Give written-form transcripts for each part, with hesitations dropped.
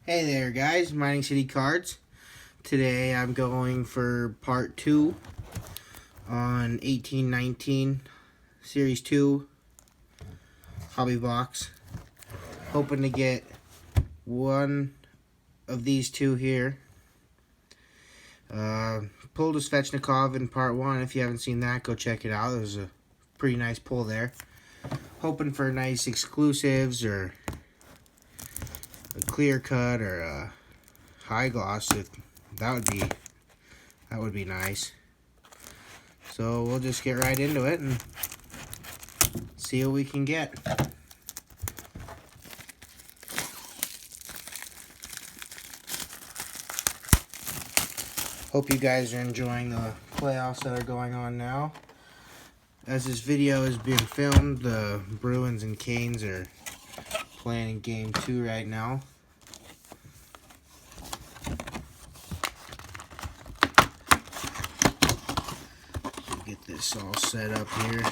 Hey there guys, Mining City Cards. Today I'm going for part 2 on 1819 Series 2 Hobby Box. Hoping to get one of these two here. Pulled a Svechnikov in part 1. If you haven't seen that, go check it out. It was a pretty nice pull there. Hoping for nice exclusives or a clear cut or a high gloss. That would be nice. So we'll just get right into it and see what we can get. Hope you guys are enjoying the playoffs that are going on now. As this video is being filmed, the Bruins and Canes are playing in Game 2 right now. Get this all set up here.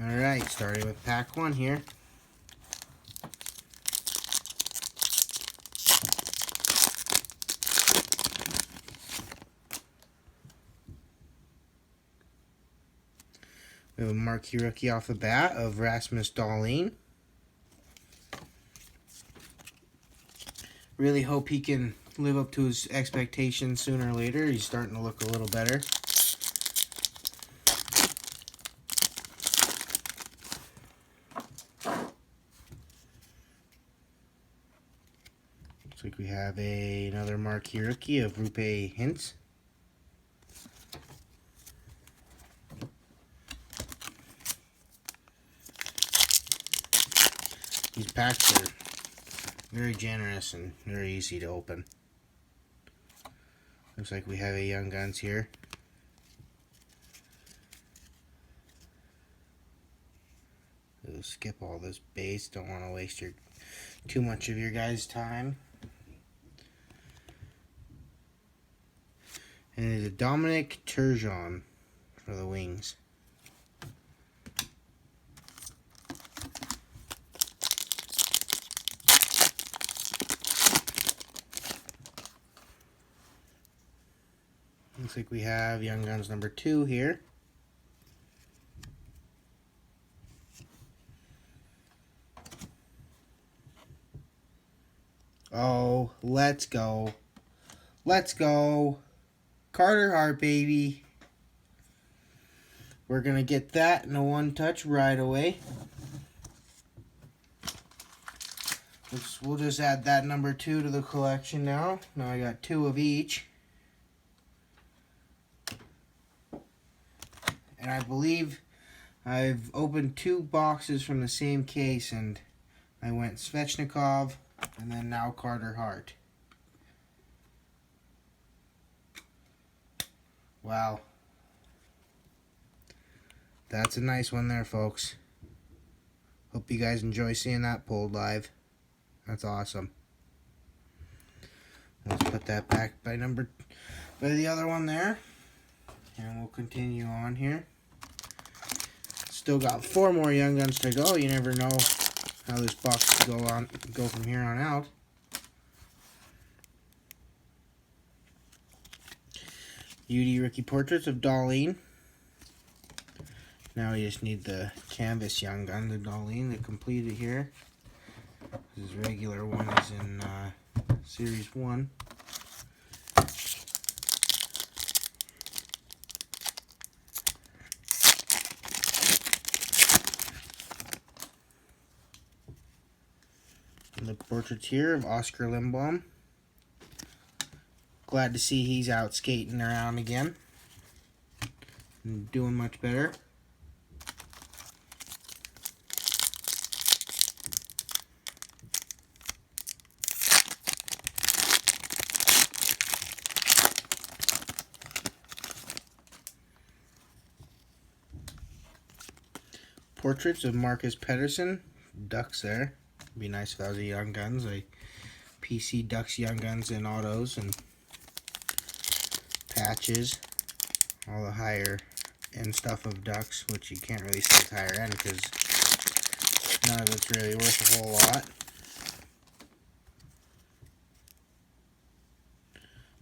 Alright, starting with pack 1 here. We have a marquee rookie off the bat of Rasmus Dahlin. Really hope he can live up to his expectations sooner or later. He's starting to look a little better. Looks like we have another marquee rookie of Rupe Hintz. These packs are very generous and very easy to open. Looks like we have a Young Guns here. We'll skip all this base. Don't want to waste too much of your guys' time. And it's a Dominic Turgeon for the Wings. Looks like we have Young Guns number 2 here. Oh, let's go. Let's go. Carter Hart, baby. We're going to get that in a one-touch right away. We'll just add that number 2 to the collection now. Now I got 2 of each. And I believe I've opened 2 boxes from the same case, and I went Svechnikov and then now Carter Hart. Wow. That's a nice one there, folks. Hope you guys enjoy seeing that pulled live. That's awesome. Let's put that back by the other one there. And we'll continue on here. Still got 4 more Young Guns to go. You never know how this box will go from here on out. UD Rookie Portraits of Dahlin. Now we just need the Canvas Young Gun, the Dahlin, to complete it here. His regular one is in Series 1. And the portraits here of Oscar Lindblom. Glad to see he's out skating around again and doing much better. Portraits of Marcus Pettersson, Ducks there. Be nice if that was a Young Guns, a PC Ducks Young Guns in autos and patches. All the higher end stuff of Ducks, which you can't really say it's higher end because none of it's really worth a whole lot.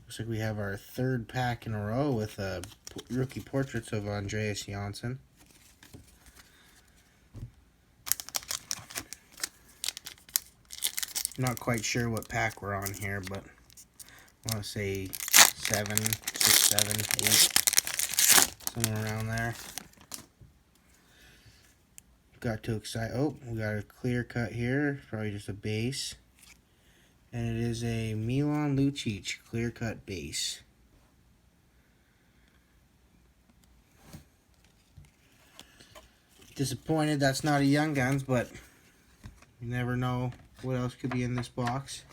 Looks like we have our third pack in a row with rookie portraits of Andreas Janssen. Not quite sure what pack we're on here, but I want to say 7, 6, 7, 8, somewhere around there. Got too excited. Oh, we got a clear cut here, probably just a base. And it is a Milan Lucic clear cut base. Disappointed that's not a Young Guns, but you never know what else could be in this box.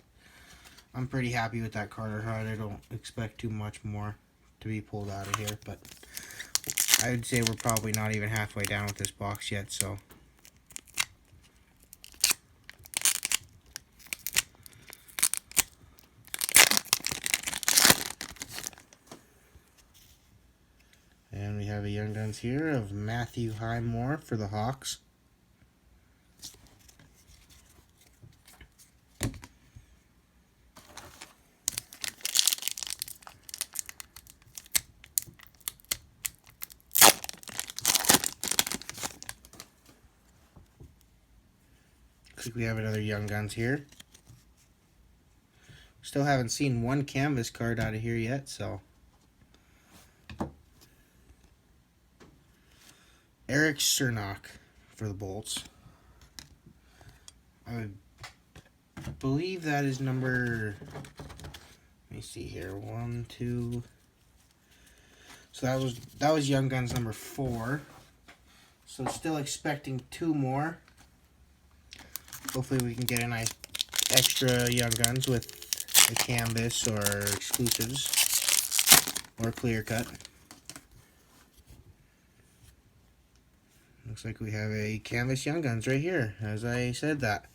I'm pretty happy with that Carter Hart. I don't expect too much more to be pulled out of here, but I would say we're probably not even halfway down with this box yet, so. And we have a Young Guns here of Matthew Highmore for the Hawks. Looks like we have another Young Guns here. Still haven't seen one canvas card out of here yet, so. Eric Cernak for the Bolts. I would believe that is number, let me see here, 1, 2. So that was Young Guns number 4. So still expecting 2 more. Hopefully we can get a nice extra Young Guns with a canvas or exclusives or clear cut. Looks like we have a canvas Young Guns right here, as I said that.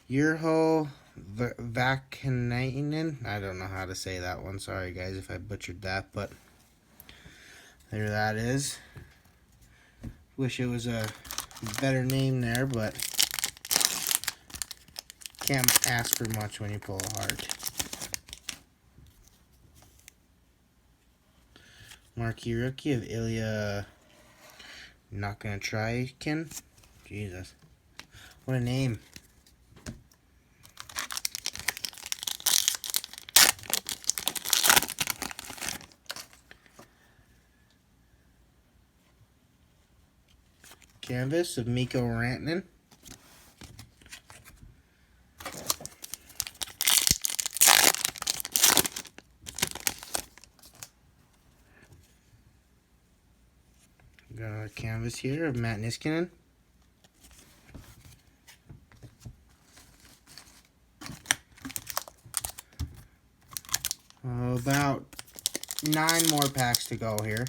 Urho Vakanainen. I don't know how to say that one. Sorry guys if I butchered that, but there that is. Wish it was a better name there, but can't ask for much when you pull a heart. Marquee rookie of Ilya. Not gonna try, Ken. Jesus. What a name. Canvas of Mikko Rantanen. Got a canvas here of Matt Niskanen. About 9 more packs to go here.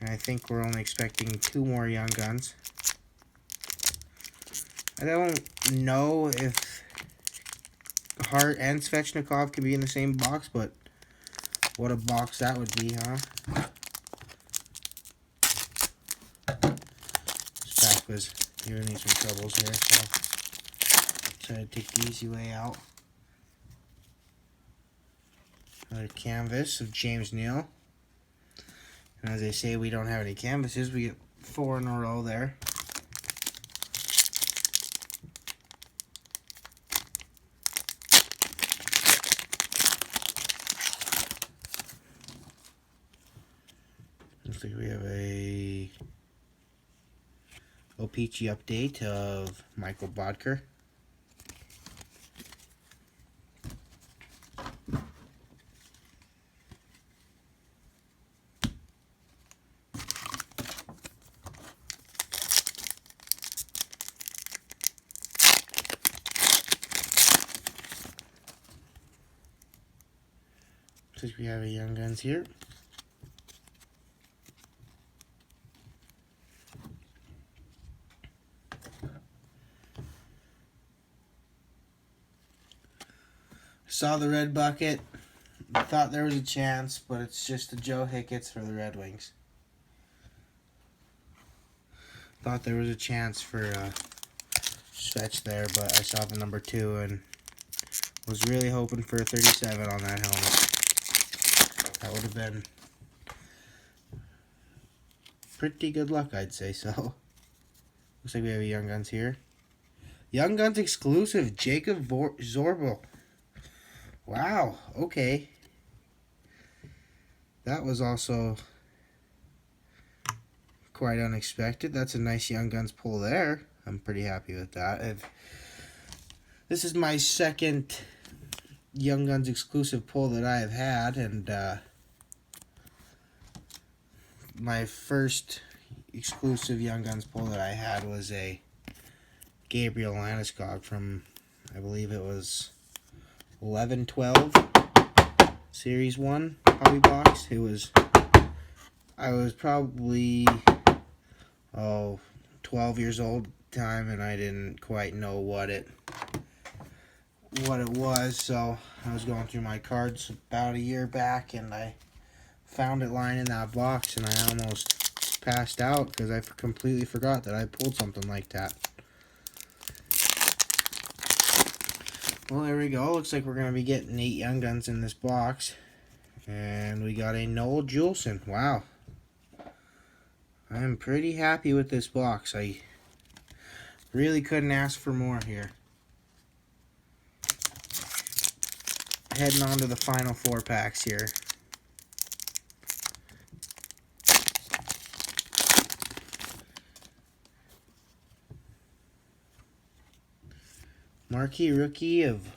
And I think we're only expecting 2 more Young Guns. I don't know if Hart and Svechnikov could be in the same box, but what a box that would be, huh? This pack was giving me some troubles here, so try to take the easy way out. Another canvas of James Neal. And as they say, we don't have any canvases. We get 4 in a row there. Looks like we have a O-Pee-Chee update of Michael Bodker. Looks like we have a Young Guns here. Saw the red bucket, thought there was a chance, but it's just a Joe Hicketts for the Red Wings. Thought there was a chance for fetch there, but I saw the number 2 and was really hoping for a 37 on that helmet. That would have been pretty good luck, I'd say so. Looks like we have a Young Guns here. Young Guns exclusive, Jacob Zorbel. Wow, okay. That was also quite unexpected. That's a nice Young Guns pull there. I'm pretty happy with that. This is my second Young Guns exclusive pull that I have had, and my first exclusive Young Guns pull that I had was a Gabriel Landeskog from, I believe it was 11-12 Series 1 hobby box. I was probably 12 years old at the time, and I didn't quite know what it was, so I was going through my cards about a year back, and I found it lying in that box, and I almost passed out because I completely forgot that I pulled something like that. Well, there we go. Looks like we're going to be getting 8 Young Guns in this box. And we got a Noel Juleson. Wow. I'm pretty happy with this box. I really couldn't ask for more here. Heading on to the final 4 packs here. Marquee rookie of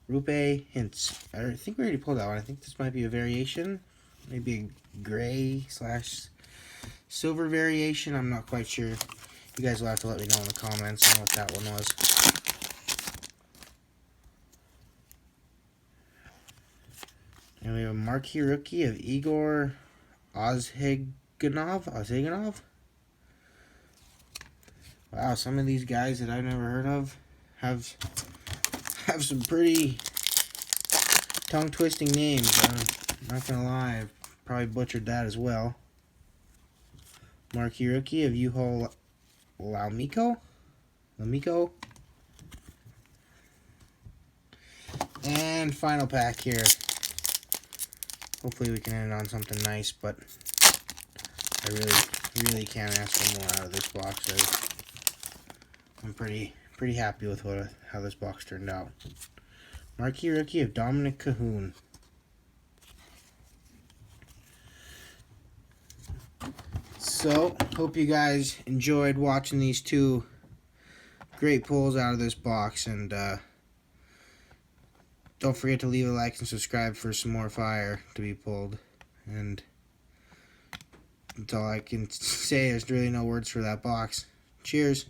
Rupe Hintz. I think we already pulled that one. I think this might be a variation. Maybe a gray / silver variation. I'm not quite sure. You guys will have to let me know in the comments on what that one was. And we have a marquee rookie of Igor Ozhiganov. Wow, some of these guys that I've never heard of have some pretty tongue-twisting names. I'm not gonna lie, I've probably butchered that as well. Marquee rookie of Juho Laumikko. And final pack here. Hopefully we can end on something nice, but I really can't ask for more out of this box. I'm pretty happy with how this box turned out. Marquee rookie of Dominic Cahoon. So, hope you guys enjoyed watching these 2 great pulls out of this box, and don't forget to leave a like and subscribe for some more fire to be pulled. And that's all I can say. There's really no words for that box. Cheers.